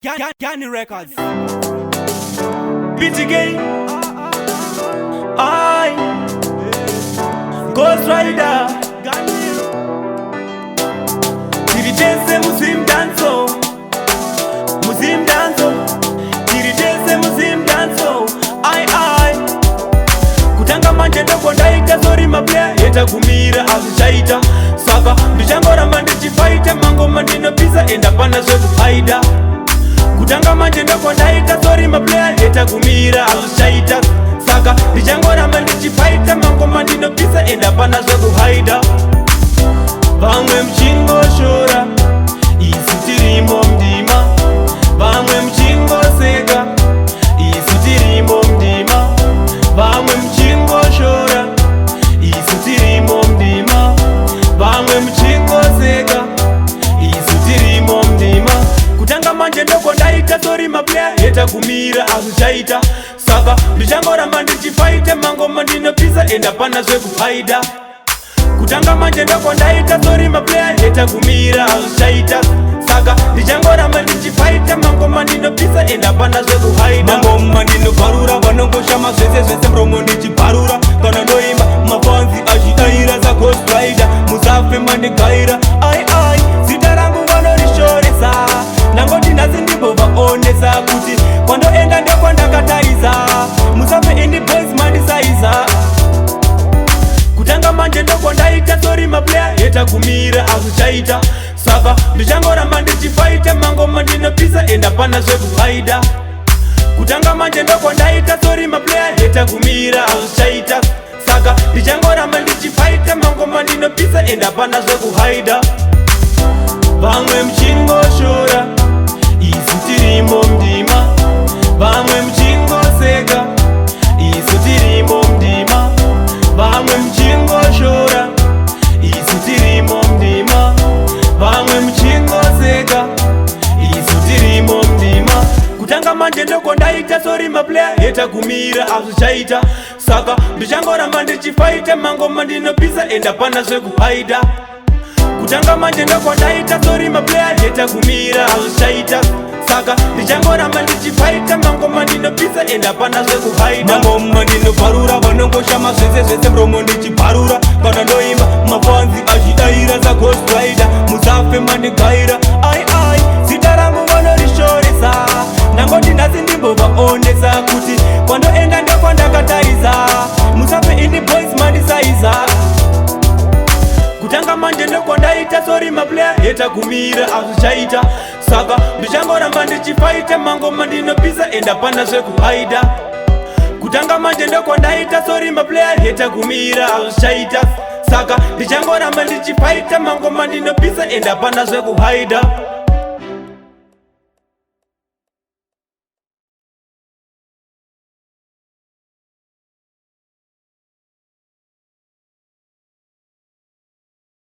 Gani Records. PTK I Ghost Rider Tiridese Zimdancehall Tiridese Zimdancehall I Kutanga manje ndoko ndaita sorry maplaya yeta kumira azishaita saka ndichangora mande chifaita mangoma ndinopisa enda pana zvekuhaida kutanga manje ndoko ndaita sorry maplaya yeta kumira azishaita saka ndichangora mande chifaita mangoma ndinopisa enda pana zvekuhaida vamwe mchingoshora isu tirimo mdima vamwe mchingoseka isu tirimo mdima vamwe mchingoshora isu tirimo mdima vamwe mchingoseka isu tirimo mdima kutanga manje ndoko ndaita sorry maplaya yeta kumira azishaita saka ndichangoramba ndichifaita mangoma ndinopisa enda pana zvekuhaida kutanga manje ndoko ndaita sorry maplaya yeta kumira azishaita saka ndichangoramba ndichifaita mangoma ndinopisa enda pana zvekuhaida mangoma ndinobvarura vanongoshama zvese muromo ndichibvarura kana ndoimba mafanzi achidaira za Ghost Rider musafe mandigaira ai zita rangu vanorishoresa nangoti nhasi ndimbovaonesa kuti kwandoenda ndokwandakatarisa musafe indi boys mandisaiza kutanga manje ndoko ndaita sorry maplaya yeta kumira azishaita saka ndichangoramba ndichifaita mangoma ndinopisa enda pana zvekuhaida kutanga manje ndoko ndaita sorry maplaya yeta kumira azishaita saka ndichangoramba ndichifaita mangoma ndinopisa enda pana zvekuhaida vamwe mchingoshora isu tirimo mdima vamwe mchingoseka isu tirimo mdima vamwe mchingoshora isu tirimo mdima vamwe mchingoseka isu tirimo mdima kutanga manje ndoko ndaita sorry maplaya yeta kumira azishaita saka ndichangoramba ndichifaita mangoma ndinopisa enda pana zvekuhaida kutanga manje ndoko ndaita sorry maplaya yeta kumira azishaita saka ndichangoramba ndichifaita mangoma ndinopisa enda pana zvekuhaida mangoma ndinobvarura vanongoshama zvese muromo ndichibvarura kana ndoimba mafanzi achidaira za Ghost Rider musafe mandigaira ai zita rangu vanorishoresa nangoti nhasi ndimbovaonesa kuti kwandoenda ndokwandakatarisa musafe indi boys mandisaiza kutanga manje ndoko ndaita sorry maplaya yeta kumira azishaita saka ndichangoramba ndichifaita mangoma ndinopisa enda pana zvekuhaida kutanga manje ndoko ndaita sorry maplaya yeta kumira azishaita saka ndichangoramba ndichifaita mangoma ndinopisa enda pana zvekuhaida